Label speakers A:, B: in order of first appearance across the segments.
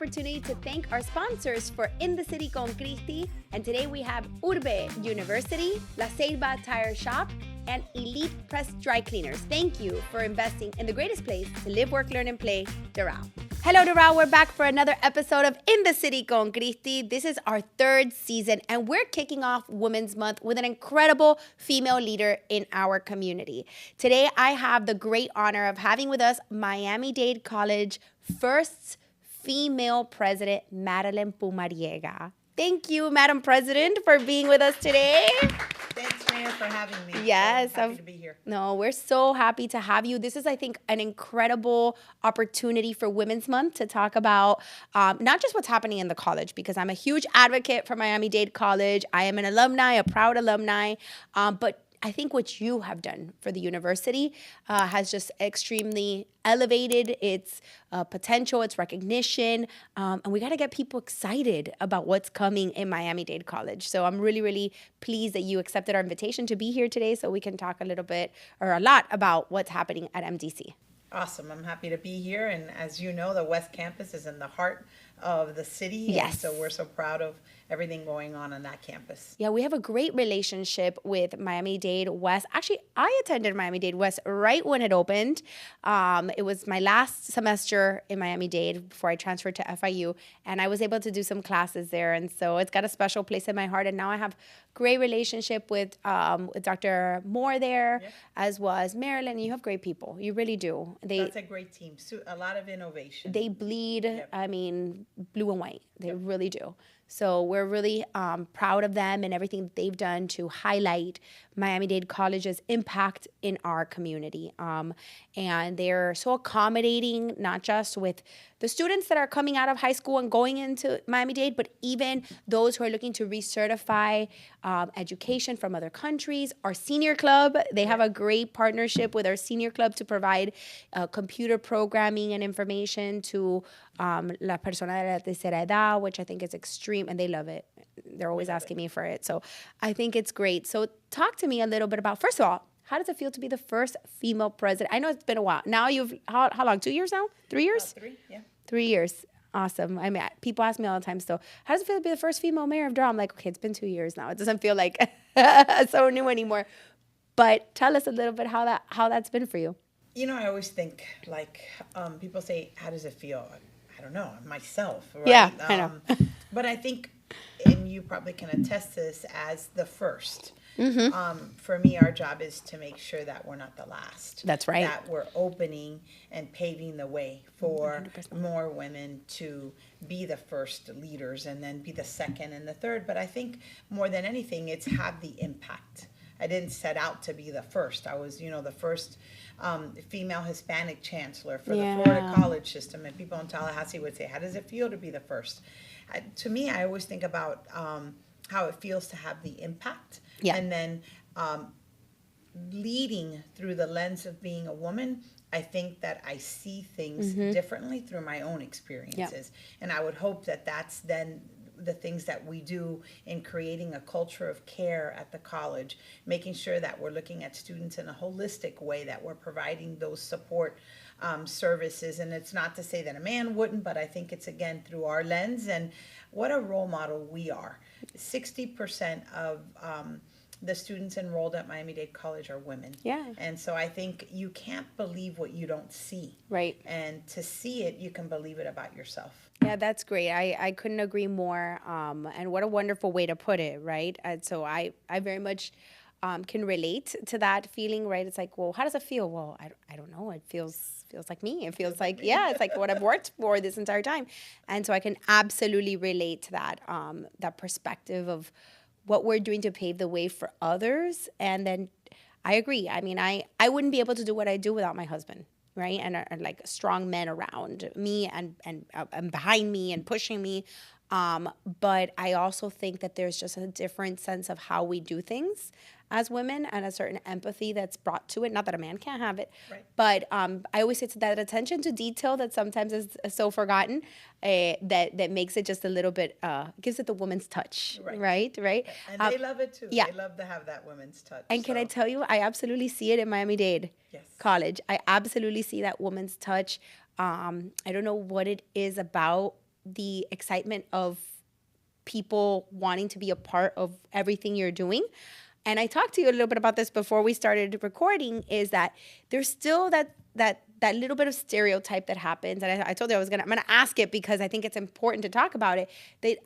A: opportunity to thank our sponsors for In the City con Christi. And today we have Urbe University, La Ceiba Tire Shop, and Elite Press Dry Cleaners. Thank you for investing in the greatest place to live, work, learn, and play, Doral. Hello, Doral. We're back for another episode of In the City con Christi. This is our third season, and we're kicking off Women's Month with an incredible female leader in our community. Today, I have the great honor of having with us Miami-Dade College first female president, Madeline Pumariega. Thank you, Madam President, for being with us today.
B: Thanks, Mayor, for having me.
A: Yes.
B: I'm happy to be here.
A: No, we're so happy to have you. This is, I think, an incredible opportunity for Women's Month to talk about not just what's happening in the college, because I'm a huge advocate for Miami-Dade College. I am an alumni, a proud alumni, but I think what you have done for the university has just extremely elevated its potential, its recognition, and we got to get people excited about what's coming in Miami-Dade College. So I'm really, really pleased that you accepted our invitation to be here today so we can talk a little bit or a lot about what's happening at MDC.
B: Awesome. I'm happy to be here. And as you know, the West Campus is in the heart of the city.
A: Yes.
B: And so we're so proud of everything going on that campus.
A: Yeah, we have a great relationship with Miami-Dade West. Actually, I attended Miami-Dade West right when it opened. It was my last semester in Miami-Dade before I transferred to FIU, and I was able to do some classes there. And so it's got a special place in my heart. And now I have great relationship with Dr. Moore there, as well as Madeline. You have great people. You really do.
B: That's a great team. So a lot of innovation.
A: They bleed, I mean, blue and white. They really do. So we're really proud of them and everything that they've done to highlight Miami-Dade College's impact in our community. And they're so accommodating, not just with the students that are coming out of high school and going into Miami-Dade, but even those who are looking to recertify education from other countries. Our senior club, they have a great partnership with our senior club to provide computer programming and information to la persona de la tercera edad, which I think is extreme, and they love it. They're always asking me for it. So I think it's great. So talk to me a little bit about, first of all, how does it feel to be the first female president? I know it's been a while. Now how long? 2 years now? 3 years?
B: 3, yeah.
A: 3 years. Awesome. I mean, people ask me all the time still, how does it feel to be the first female mayor of Durham? I'm like, okay, it's been 2 years now. It doesn't feel like so new anymore. But tell us a little bit how that's been for you.
B: You know, I always think, like, people say, how does it feel? I don't know, myself, right?
A: Yeah, I know.
B: But I think, and you probably can attest to this, as the first. For me, our job is to make sure that we're not the last.
A: That's right.
B: That we're opening and paving the way for 100%. More women to be the first leaders and then be the second and the third. But I think more than anything, it's have the impact. I didn't set out to be the first. I was, the first female Hispanic chancellor for the Florida college system. And people in Tallahassee would say, how does it feel to be the first? To me, I always think about how it feels to have the impact. Yeah. And then leading through the lens of being a woman, I think that I see things differently through my own experiences. Yeah. And I would hope that that's then the things that we do in creating a culture of care at the college, making sure that we're looking at students in a holistic way, that we're providing those support services. And it's not to say that a man wouldn't, but I think it's, again, through our lens. And what a role model we are. 60% of the students enrolled at Miami-Dade College are women. Yeah. And so I think you can't believe what you don't see. Right. And to see it, you can believe it about yourself.
A: Yeah, that's great. I couldn't agree more. And what a wonderful way to put it, right? And so I very much can relate to that feeling, right? It's like, well, how does it feel? Well, I don't know. It feels like me. It feels like, it's like what I've worked for this entire time. And so I can absolutely relate to that, that perspective of what we're doing to pave the way for others. And then I agree. I mean, I wouldn't be able to do what I do without my husband, right? And like strong men around me and behind me and pushing me. But I also think that there's just a different sense of how we do things as women and a certain empathy that's brought to it. Not that a man can't have it, right. But I always say it's that attention to detail that sometimes is so forgotten that makes it just a little bit, gives it the woman's touch, right?
B: And they love it too. Yeah. They love to have that woman's touch.
A: And can I tell you, I absolutely see it in Miami-Dade College. I absolutely see that woman's touch. I don't know what it is about the excitement of people wanting to be a part of everything you're doing. And I talked to you a little bit about this before we started recording, is that there's still that little bit of stereotype that happens. And I told you I'm gonna ask it because I think it's important to talk about it.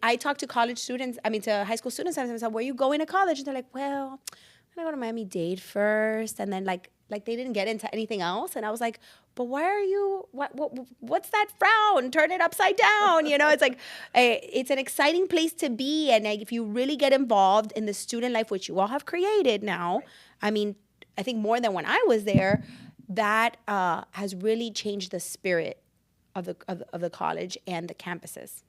A: I talk to college students, to high school students, and I said, where are you going to college? And they're like, well, I'm gonna go to Miami-Dade first. And then like they didn't get into anything else. And I was like, but why are you, what's that frown? Turn it upside down. It's like, it's an exciting place to be. And if you really get involved in the student life, which you all have created now, I think more than when I was there, that has really changed the spirit of the college and the campuses.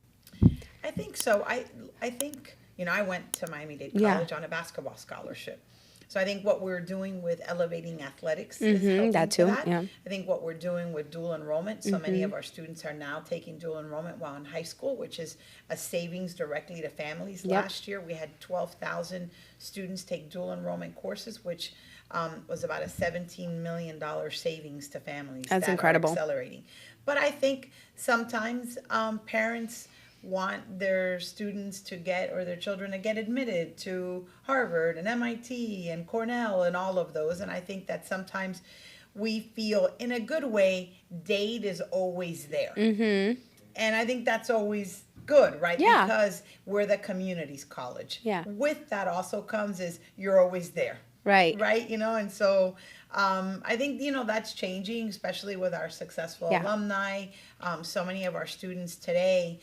B: I think so. I think, I went to Miami-Dade College on a basketball scholarship. So I think what we're doing with elevating athletics is helping
A: that too.
B: that.
A: Yeah.
B: I think what we're doing with dual enrollment, so many of our students are now taking dual enrollment while in high school, which is a savings directly to families.
A: Yep.
B: Last year we had 12,000 students take dual enrollment courses, which was about a $17 million savings to families.
A: That's
B: that
A: incredible.
B: Are accelerating. But I think sometimes parents want their students to get, or their children to get admitted to Harvard and MIT and Cornell and all of those. And I think that sometimes we feel, in a good way, Dade is always there. Mm-hmm. And I think that's always good, right?
A: Yeah.
B: Because we're the community's college.
A: Yeah.
B: With that also comes is you're always there.
A: Right.
B: Right. And so I think, that's changing, especially with our successful alumni. So many of our students today,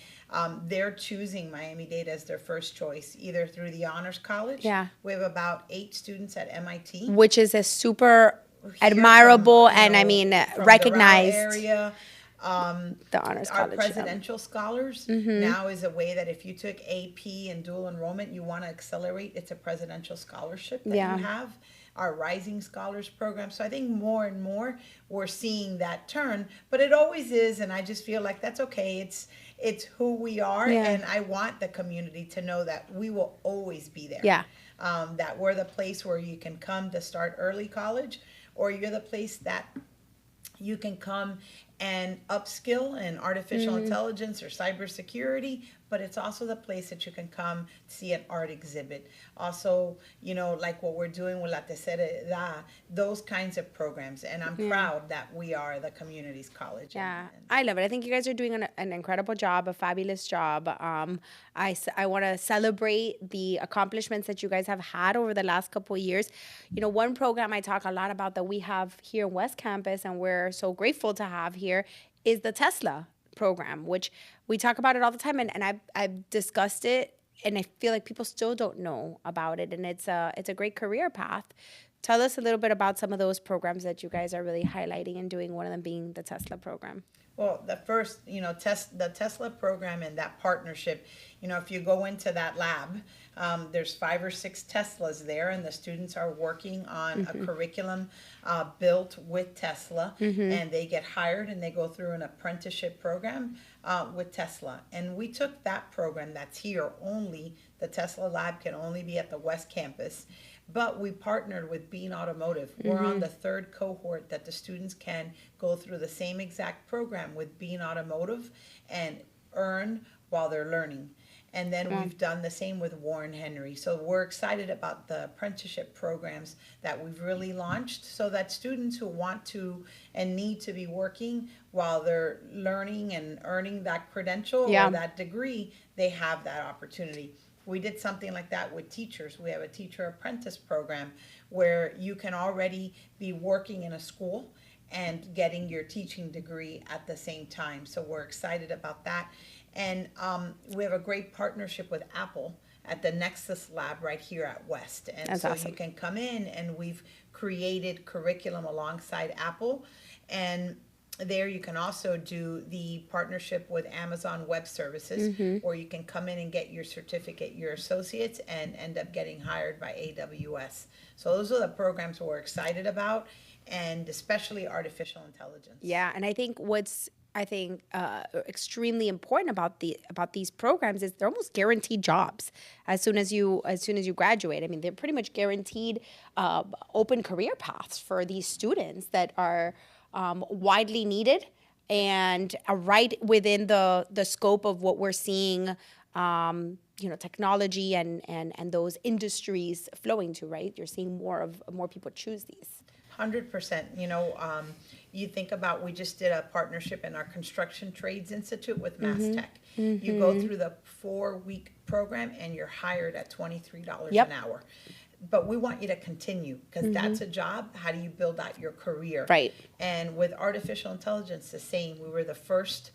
B: they're choosing Miami-Dade as their first choice, either through the Honors College. Yeah. We have about 8 students at MIT.
A: Which is a super admirable
B: from,
A: and recognized
B: area.
A: The Honors
B: Our
A: College.
B: presidential scholars now is a way that if you took AP and dual enrollment, you want to accelerate, it's a presidential scholarship that you have. Our Rising Scholars program. So I think more and more we're seeing that turn, but it always is, and I just feel like that's okay. It's who we are, and I want the community to know that we will always be there. Yeah. That we're the place where you can come to start early college, or you're the place that you can come and upskill in artificial intelligence or cybersecurity, but it's also the place that you can come see an art exhibit. Also, like what we're doing with La Tercera Edad, those kinds of programs. And I'm proud that we are the community's college.
A: Yeah, I love it. I think you guys are doing an incredible job, a fabulous job. I want to celebrate the accomplishments that you guys have had over the last couple of years. One program I talk a lot about that we have here in West Campus, and we're so grateful to have here, is the Tesla program, which we talk about it all the time, and I've discussed it, and I feel like people still don't know about it, and it's a great career path. Tell us a little bit about some of those programs that you guys are really highlighting and doing, one of them being the Tesla program.
B: Well, the first, the Tesla program and that partnership, if you go into that lab, there's 5 or 6 Teslas there, and the students are working on a curriculum built with Tesla, and they get hired and they go through an apprenticeship program with Tesla. And we took that program that's here only, the Tesla lab can only be at the West Campus, but we partnered with Bean Automotive. We're on the 3rd cohort that the students can go through the same exact program with Bean Automotive and earn while they're learning. And then we've done the same with Warren Henry. So we're excited about the apprenticeship programs that we've really launched, so that students who want to and need to be working while they're learning and earning that credential or that degree, they have that opportunity. We did something like that with teachers. We have a teacher apprentice program where you can already be working in a school and getting your teaching degree at the same time. So we're excited about that. And we have a great partnership with Apple at the Nexus Lab right here at West. And
A: That's
B: so
A: awesome.
B: You can come in, and we've created curriculum alongside Apple. And there you can also do the partnership with Amazon Web Services, where you can come in and get your certificate, your associates, and end up getting hired by AWS. So those are the programs we're excited about, and especially artificial intelligence.
A: Yeah, and I think what's extremely important about these programs is they're almost guaranteed jobs as soon as you graduate. I mean, they're pretty much guaranteed open career paths for these students that are widely needed and right within the scope of what we're seeing, technology and those industries flowing to, right? You're seeing more people choose these.
B: 100%. You think about, we just did a partnership in our Construction Trades Institute with Mass Tech. You go through the 4-week program and you're hired at $23
A: Yep.
B: an hour. But we want you to continue, because that's a job. How do you build out your career?
A: Right.
B: And with artificial intelligence, the same. We were the first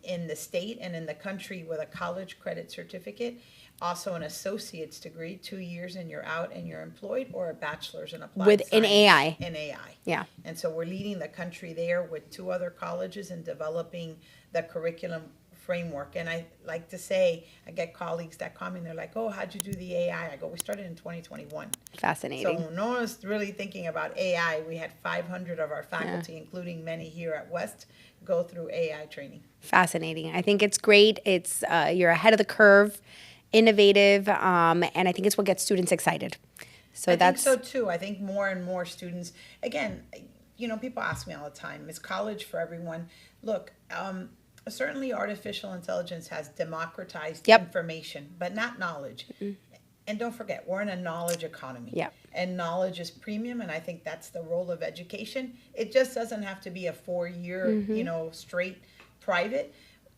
B: in the state and in the country with a college credit certificate, also an associate's degree, 2 years and you're out and you're employed, or a bachelor's in applied
A: With in
B: science
A: AI.
B: in AI.
A: Yeah.
B: And so we're leading the country there with 2 other colleges in developing the curriculum framework. And I like to say, I get colleagues that come and they're like, oh, how'd you do the AI? I go, we started in 2021.
A: Fascinating.
B: So no one's really thinking about AI. We had 500 of our faculty, including many here at West, go through AI training.
A: Fascinating. I think it's great. It's you're ahead of the curve, innovative, and I think it's what gets students excited. So
B: I
A: that's
B: think so too. I think more and more students, again, people ask me all the time, is college for everyone? Look, certainly artificial intelligence has democratized information, but not knowledge. And don't forget, we're in a knowledge economy.
A: Yep.
B: And knowledge is premium, and I think that's the role of education. It just doesn't have to be a 4-year, straight private.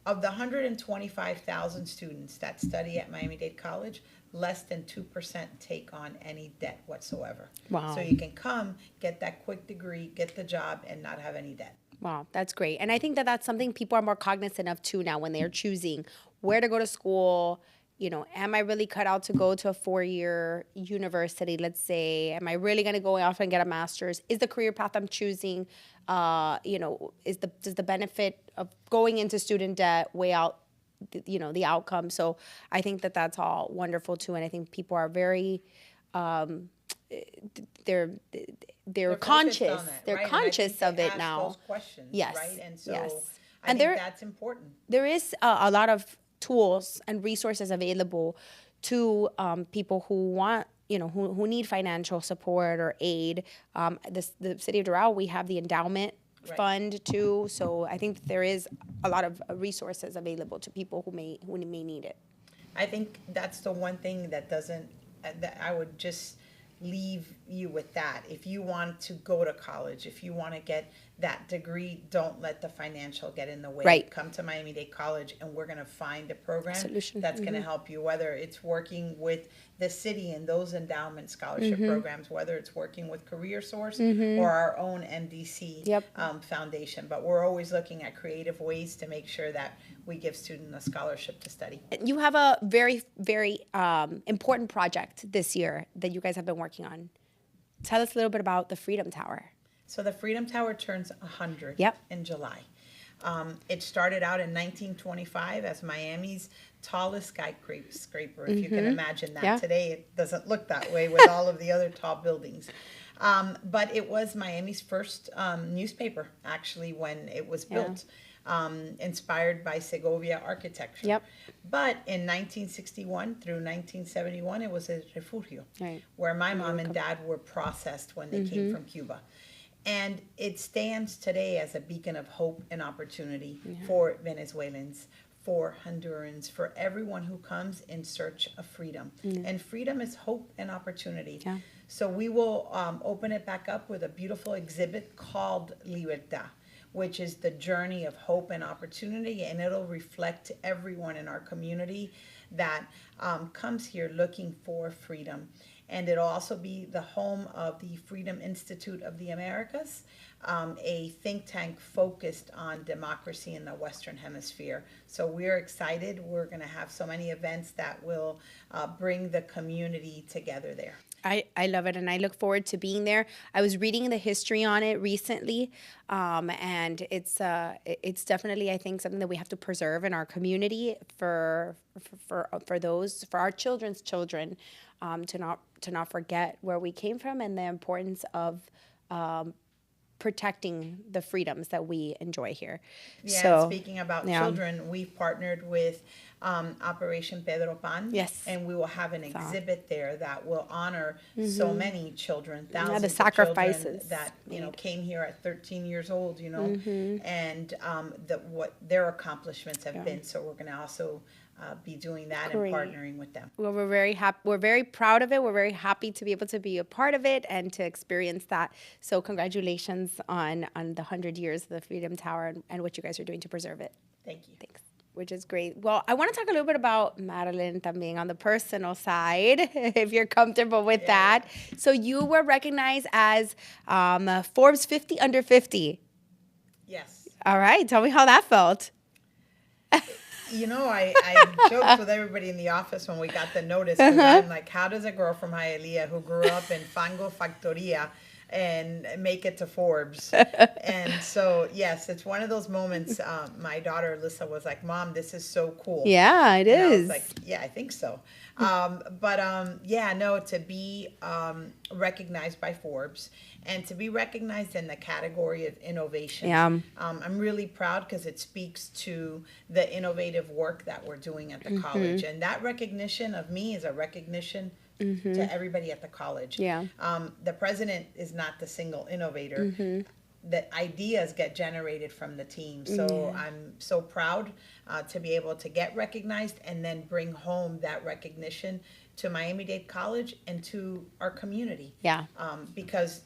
B: Of the 125,000 students that study at Miami-Dade College, less than 2% take on any debt whatsoever.
A: Wow.
B: So you can come, get that quick degree, get the job, and not have any debt.
A: Wow, that's great. And I think that that's something people are more cognizant of too now when they're choosing where to go to school. Am I really cut out to go to a 4-year university, let's say? Am I really going to go off and get a master's? Is the career path I'm choosing, does the benefit of going into student debt weigh out, the outcome? So I think that that's all wonderful too. And I think people are very, they're conscious. They're
B: right?
A: conscious of it
B: ask
A: now.
B: Those questions,
A: Yes.
B: right? And so
A: yes.
B: I think that's important.
A: There is a lot of tools and resources available to people who want, who need financial support or aid. The city of Doral, we have the endowment fund too. So I think there is a lot of resources available to people who may need it.
B: I think that's the one thing that I would just leave you with that. If you want to go to college, if you want to get that degree, don't let the financial get in the way.
A: Right.
B: Come to Miami-Dade College and we're going to find a program
A: Solution.
B: that's going to help you, whether it's working with the city and those endowment scholarship programs, whether it's working with Career Source or our own MDC foundation. But we're always looking at creative ways to make sure that we give students a scholarship to study.
A: You have a very, very important project this year that you guys have been working on. Tell us a little bit about the Freedom Tower.
B: So the Freedom Tower turns 100 in July. It started out in 1925 as Miami's tallest skyscraper, if you can imagine that.
A: Yeah.
B: Today it doesn't look that way with all of the other tall buildings. But it was Miami's first newspaper, actually, when it was built, inspired by Segovia architecture.
A: Yep.
B: But in 1961 through 1971, it was a refugio,
A: Right.
B: where my mom and dad were processed when they came from Cuba. And it stands today as a beacon of hope and opportunity for Venezuelans, for Hondurans, for everyone who comes in search of freedom. And freedom is hope and opportunity.
A: Yeah.
B: So we will open it back up with a beautiful exhibit called Libertad, which is the journey of hope and opportunity, and it'll reflect everyone in our community that comes here looking for freedom. And it'll also be the home of the Freedom Institute of the Americas, a think tank focused on democracy in the Western Hemisphere. So we're excited. We're going to have so many events that will bring the community together there.
A: I love it, and I look forward to being there. I was reading the history on it recently, and it's definitely, I think, something that we have to preserve in our community for our children's children, to not forget where we came from and the importance of protecting the freedoms that we enjoy here.
B: Yeah,
A: So,
B: speaking about children, we've partnered with Operation Pedro Pan.
A: Yes.
B: And we will have an exhibit there that will honor so many children,
A: the
B: thousands of
A: sacrifices
B: children that, came here at 13 years old, and what their accomplishments have been. So we're going to also be doing that and partnering with them.
A: Well, we're very happy. We're very proud of it. We're very happy to be able to be a part of it and to experience that. So congratulations on the 100 years of the Freedom Tower and what you guys are doing to preserve it.
B: Thank you.
A: Thanks. Which is great. Well, I want to talk a little bit about Madeline también on the personal side, if you're comfortable with that. So you were recognized as Forbes 50 under 50.
B: Yes.
A: All right. Tell me how that felt.
B: I joked with everybody in the office when we got the notice. I'm like, how does a girl from Hialeah who grew up in Fango Factoria and make it to Forbes? And so, yes, it's one of those moments. My daughter, Alyssa, was like, Mom, this is so cool.
A: Yeah, it is.
B: I was like, yeah, I think so. To be recognized by Forbes and to be recognized in the category of innovation.
A: Yeah.
B: I'm really proud because it speaks to the innovative work that we're doing at the college. And that recognition of me is a recognition to everybody at the college.
A: Yeah.
B: The president is not the single innovator. The ideas get generated from the team. So I'm so proud to be able to get recognized and then bring home that recognition to Miami-Dade College and to our community.
A: Yeah.
B: Because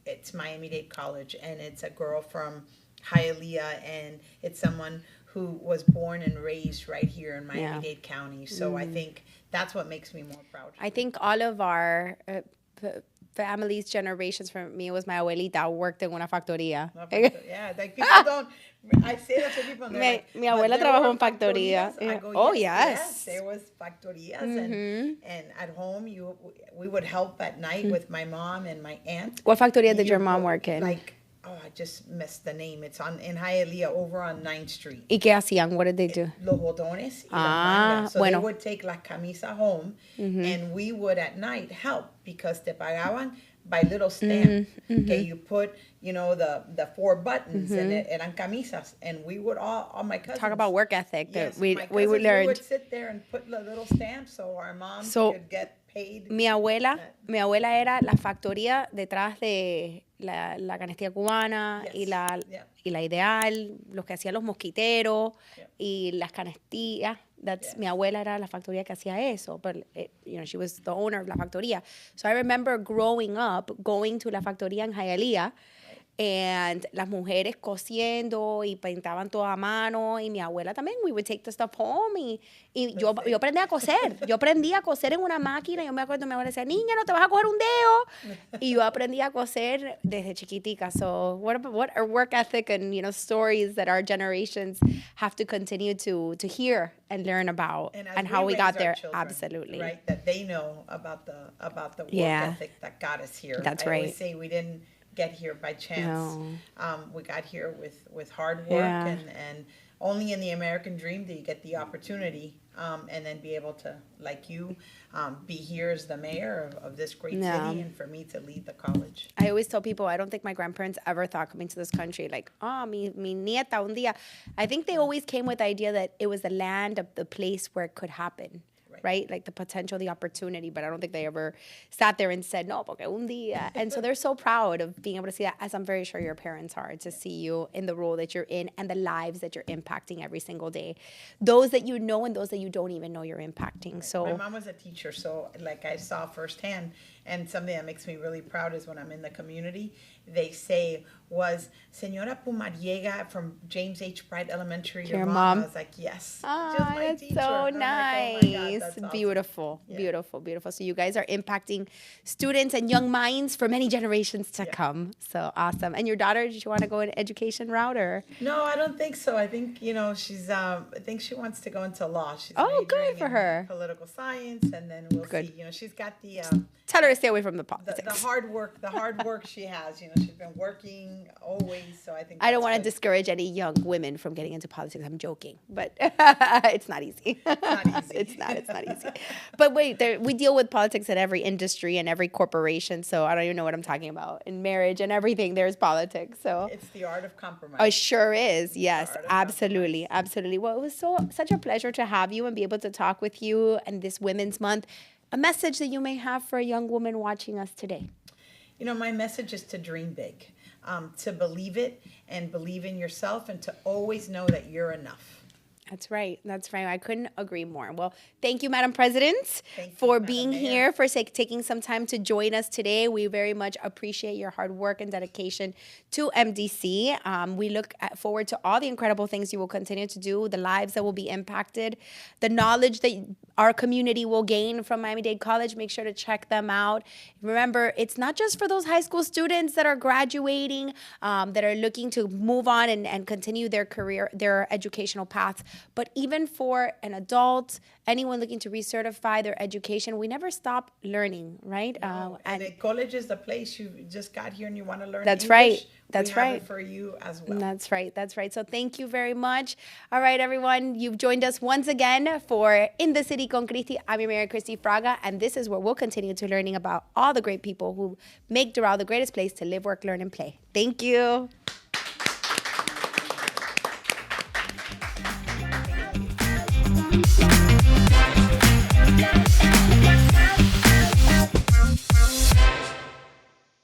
B: it's Miami-Dade College and it's a girl from Hialeah and it's someone who was born and raised right here in Miami-Dade County. So I think that's what makes me more proud.
A: I think all of our family's generations, for me, it was my abuelita worked in una factoría.
B: Yeah, like people don't. I say that to people.
A: Mi abuela trabajó en factoría.
B: I go,
A: oh,
B: yes, there was factorías, and at home we would help at night with my mom and my aunt.
A: What factoría did your mom work in?
B: I just missed the name. It's in Hialeah over on 9th Street.
A: ¿Y qué hacían? What did they do?
B: Los botones y las mangas. So they would take la camisa home and we would at night help because te pagaban by little stamp. Okay, you put, the 4 buttons and eran camisas. And we would all my cousins.
A: Talk about work ethic.
B: Yes,
A: we
B: learned.
A: We
B: would sit there and put the little stamps so our mom could get paid.
A: Mi abuela era la factoría detrás de la canastilla cubana y la Ideal, los que hacían los mosquiteros y las canastillas. Mi abuela era la factoría que hacía eso, but she was the owner of la factoría. So I remember growing up, going to la factoría en Hialeah, and las mujeres cosiendo y pintaban todo a mano, y mi abuela también. We would take the stuff home y yo aprendí a coser. Yo aprendí a coser en una máquina. Yo me acuerdo, mi abuela decía, niña, no te vas a coger un dedo. Y yo aprendí a coser desde chiquitica. So what our work ethic and stories that our generations have to continue to hear and learn about and how we got there.
B: Children,
A: absolutely.
B: Right, that they know about the work ethic that got us here.
A: That's right.
B: I always say we didn't get here by chance.
A: No.
B: We got here with hard work and only in the American dream do you get the opportunity and then be able to, like you, be here as the mayor of this great city and for me to lead the college.
A: I always tell people I don't think my grandparents ever thought coming to this country like, mi nieta un día. I think they always came with the idea that it was the land of the place where it could happen. Right? Like the potential, the opportunity, but I don't think they ever sat there and said, no, porque un día. And so they're so proud of being able to see that, as I'm very sure your parents are, to see you in the role that you're in and the lives that you're impacting every single day. Those that you know and those that you don't even know you're impacting. So
B: my mom was a teacher, so I saw firsthand, and something that makes me really proud is when I'm in the community, they say, was Señora Pumariega from James H. Bright Elementary your mom? I was like, yes.
A: That's
B: teacher.
A: So nice.
B: Like, oh my God, that's awesome.
A: Beautiful, beautiful. So you guys are impacting students and young minds for many generations to come. So awesome. And your daughter, did you want to go an education route or?
B: No, I don't think so. I think, she's, I think she wants to go into law. She's
A: good for her.
B: Political science, and then we'll see. She's got the...
A: Tell her to stay away from the politics.
B: The hard work she has. she's been working always, so I think
A: I don't want to
B: good.
A: discourage any young women from getting into politics. I'm joking, but it's not easy.
B: It's not easy.
A: It's not easy. But wait, we deal with politics at every industry and every corporation, so I don't even know what I'm talking about. In marriage and everything, there's politics. So
B: It's the art of compromise.
A: it sure is. Yes,
B: art of
A: absolutely. Absolutely. Well, it was such a pleasure to have you and be able to talk with you in this Women's Month. A message that you may have for a young woman watching us today.
B: You know, my message is to dream big, to believe it and believe in yourself, and to always know that you're enough.
A: That's right. That's right. I couldn't agree more. Well, thank you, Madam President,
B: Thank you,
A: for
B: Madam
A: being
B: Mayor.
A: here, for taking some time to join us today. We very much appreciate your hard work and dedication to MDC. We look forward to all the incredible things you will continue to do, the lives that will be impacted, the knowledge that our community will gain from Miami-Dade College. Make sure to check them out. Remember, it's not just for those high school students that are graduating, that are looking to move on and continue their career, their educational paths, but even for an adult, anyone looking to recertify their education, we never stop learning, right?
B: And the college is the place. You just got here and you want to learn
A: That's
B: English.
A: right. That's
B: we have
A: right.
B: it for you as well.
A: That's right. That's right. So thank you very much. All right, everyone. You've joined us once again for In the City con Christi. I'm your Mayor, Christi Fraga, and this is where we'll continue to learning about all the great people who make Doral the greatest place to live, work, learn, and play. Thank you.